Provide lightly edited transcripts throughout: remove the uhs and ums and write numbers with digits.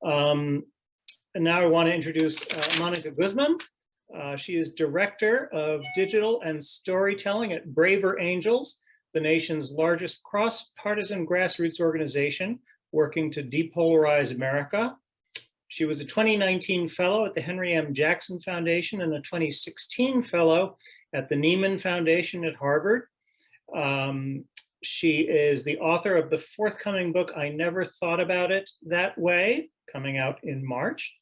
And now I want to introduce Mónica Guzman. She is Director of Digital and Storytelling at Braver Angels, the nation's largest cross-partisan grassroots organization working to depolarize America. She was a 2019 fellow at the Henry M. Jackson Foundation and a 2016 fellow at the Nieman Foundation at Harvard. She is the author of the forthcoming book, I Never Thought About It That Way, coming out in March.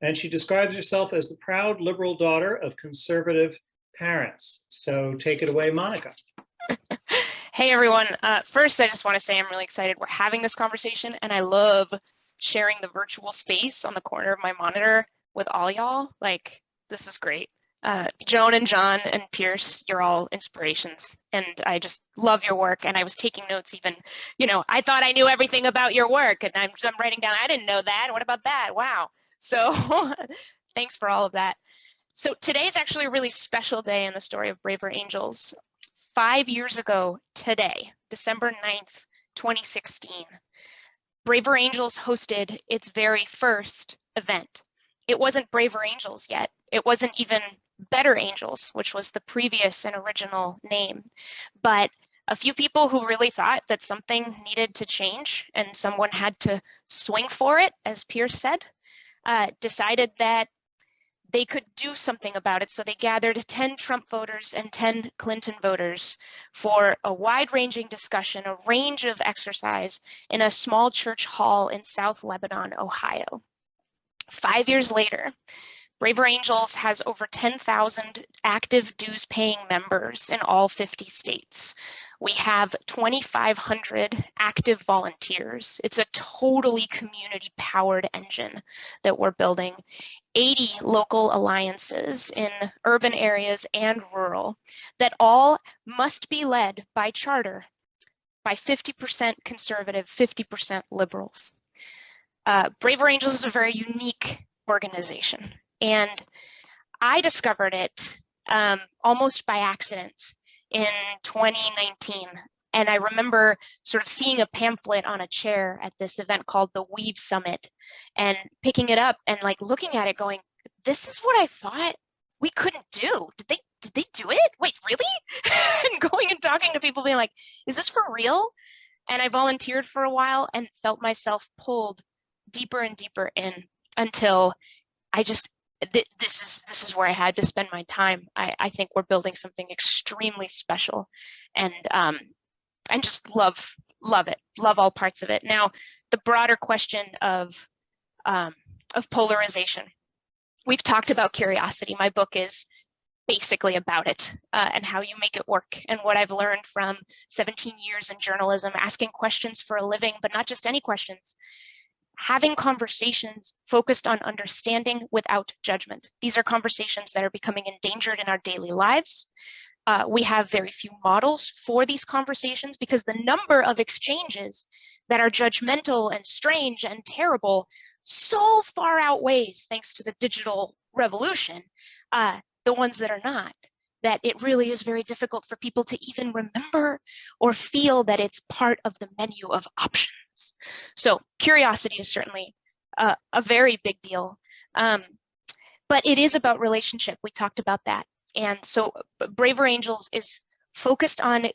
And she describes herself as the proud liberal daughter of conservative parents. So take it away, Mónica. Hey, everyone. First, I just want to say I'm really excited we're having this conversation, and I love sharing the virtual space on the corner of my monitor with all y'all. Like, this is great. Joan and John and Pearce, you're all inspirations, and I just love your work. And I was taking notes even, I thought I knew everything about your work, and I'm writing down, I didn't know that. What about that? Wow. So thanks for all of that. So today is actually a really special day in the story of Braver Angels. 5 years ago today, December 9th, 2016, Braver Angels hosted its very first event. It wasn't Braver Angels yet. It wasn't even Better Angels, which was the previous and original name. But a few people who really thought that something needed to change and someone had to swing for it, as Pearce said, decided that they could do something about it. So they gathered 10 Trump voters and 10 Clinton voters for a wide-ranging discussion, a range of exercise in a small church hall in South Lebanon, Ohio. 5 years later, Braver Angels has over 10,000 active dues-paying members in all 50 states. We have 2,500 active volunteers. It's a totally community-powered engine that we're building. 80 local alliances in urban areas and rural that all must be led by charter by 50% conservative, 50% liberals. Braver Angels is a very unique organization, and I discovered it almost by accident in 2019. And I remember sort of seeing a pamphlet on a chair at this event called the Weave Summit and picking it up and like looking at it going, this is what I thought we couldn't do. Did they do it? Wait, really? And going and talking to people being like, is this for real? And I volunteered for a while and felt myself pulled deeper and deeper in until I just, this is where I had to spend my time. I think we're building something extremely special, and just love it, love all parts of it. Now, the broader question of polarization. We've talked about curiosity. My book is basically about it and how you make it work, and what I've learned from 17 years in journalism, asking questions for a living, but not just any questions. Having conversations focused on understanding without judgment. These are conversations that are becoming endangered in our daily lives. We have very few models for these conversations because the number of exchanges that are judgmental and strange and terrible so far outweighs, thanks to the digital revolution, the ones that are not, that it really is very difficult for people to even remember or feel that it's part of the menu of options. So curiosity is certainly a very big deal, but it is about relationship. We talked about that. And so Braver Angels is focused on,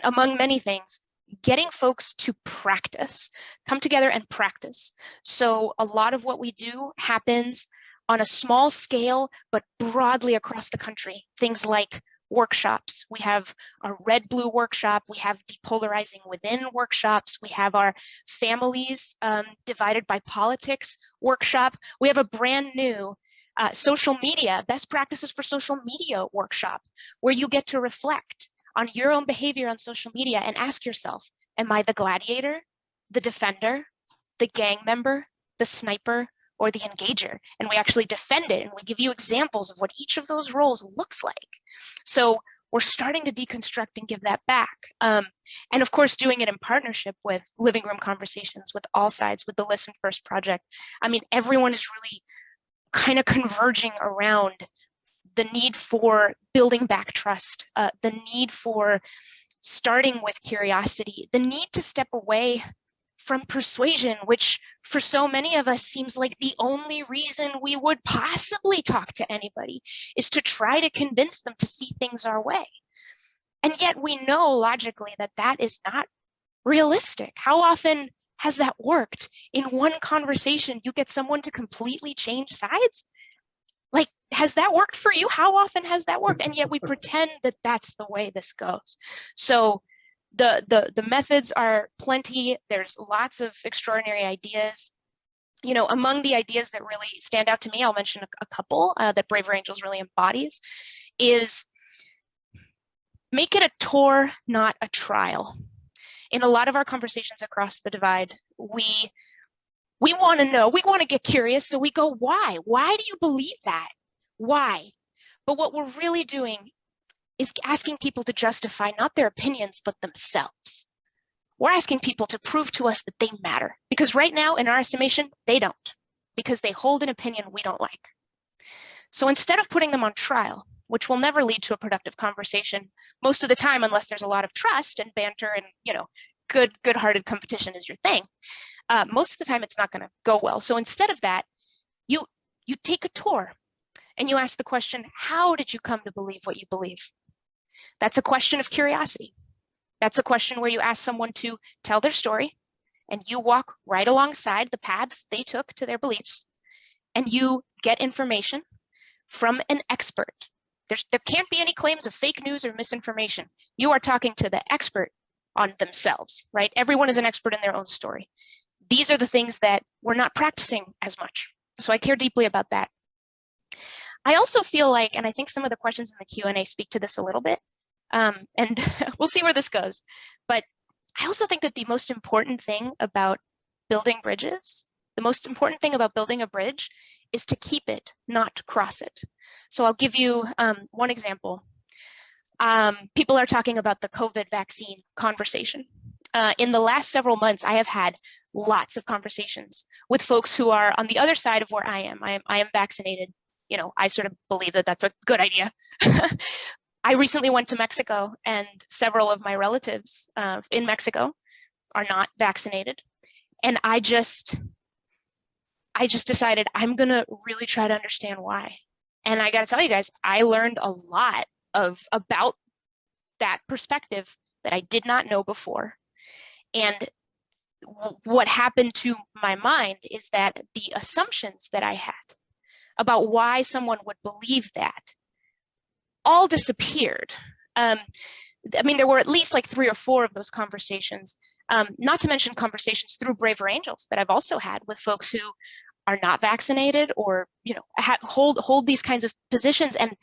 among many things, getting folks to practice, come together and practice. So a lot of what we do happens on a small scale, but broadly across the country. Things like workshops. We have our red-blue workshop. We have depolarizing within workshops. We have our families divided by politics workshop. We have a brand new social media, best practices for social media workshop, where you get to reflect on your own behavior on social media and ask yourself, am I the gladiator, the defender, the gang member, the sniper, or the engager? And we actually defend it, and we give you examples of what each of those roles looks like. So we're starting to deconstruct and give that back. And of course, doing it in partnership with Living Room Conversations, with all sides, with the Listen First Project. I mean, everyone is really kind of converging around the need for building back trust, the need for starting with curiosity, the need to step away from persuasion, which for so many of us seems like the only reason we would possibly talk to anybody, is to try to convince them to see things our way. And yet we know logically that that is not realistic. How often has that worked? In one conversation, you get someone to completely change sides? Like, has that worked for you? How often has that worked? And yet we pretend that that's the way this goes. So the methods are plenty. There's lots of extraordinary ideas. You know, among the ideas that really stand out to me, I'll mention a couple that Braver Angels really embodies, is make it a tour, not a trial. In a lot of our conversations across the divide, we want to know, we want to get curious, so we go, why? Why do you believe that? Why? But what we're really doing is asking people to justify not their opinions, but themselves. We're asking people to prove to us that they matter, because right now, in our estimation, they don't, because they hold an opinion we don't like. So instead of putting them on trial, which will never lead to a productive conversation most of the time, unless there's a lot of trust and banter and, you know, good-hearted competition is your thing, most of the time it's not going to go well. So instead of that, you take a tour and you ask the question, how did you come to believe what you believe? That's a question of curiosity. That's a question where you ask someone to tell their story, and you walk right alongside the paths they took to their beliefs, and you get information from an expert. There can't be any claims of fake news or misinformation. You are talking to the expert on themselves, right? Everyone is an expert in their own story. These are the things that we're not practicing as much. So I care deeply about that. I also feel like, and I think some of the questions in the Q&A speak to this a little bit, and we'll see where this goes, but I also think that the most important thing about building bridges, the most important thing about building a bridge is to keep it, not cross it. So I'll give you one example. People are talking about the COVID vaccine conversation. In the last several months, I have had lots of conversations with folks who are on the other side of where I am. I am vaccinated. You know, I sort of believe that that's a good idea. I recently went to Mexico, and several of my relatives in Mexico are not vaccinated. And I just decided I'm gonna really try to understand why. And I gotta tell you guys, I learned a lot about that perspective that I did not know before. And what happened to my mind is that the assumptions that I had about why someone would believe that all disappeared. I mean, there were at least like 3 or 4 of those conversations, not to mention conversations through Braver Angels that I've also had with folks who are not vaccinated or, you know, hold these kinds of positions, and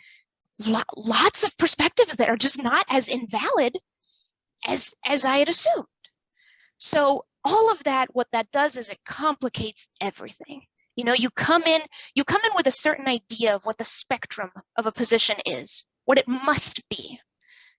lots of perspectives that are just not as invalid as I had assumed. So all of that, what that does is it complicates everything. You know, you come in with a certain idea of what the spectrum of a position is, what it must be.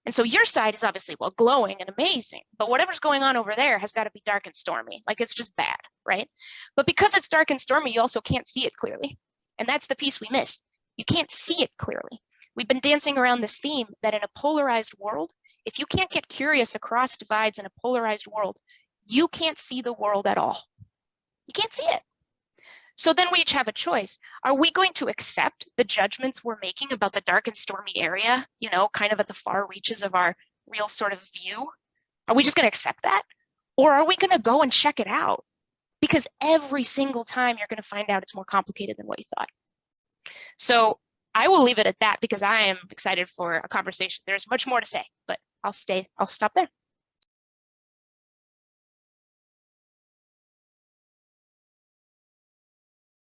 And so your side is obviously, well, glowing and amazing, but whatever's going on over there has got to be dark and stormy. Like, it's just bad, right? But because it's dark and stormy, you also can't see it clearly. And that's the piece we miss. You can't see it clearly. We've been dancing around this theme that in a polarized world, if you can't get curious across divides in a polarized world, you can't see the world at all. You can't see it. So then we each have a choice. Are we going to accept the judgments we're making about the dark and stormy area, you know, kind of at the far reaches of our real sort of view? Are we just going to accept that? Or are we going to go and check it out? Because every single time you're going to find out it's more complicated than what you thought. So I will leave it at that because I am excited for a conversation. There's much more to say, but I'll stop there.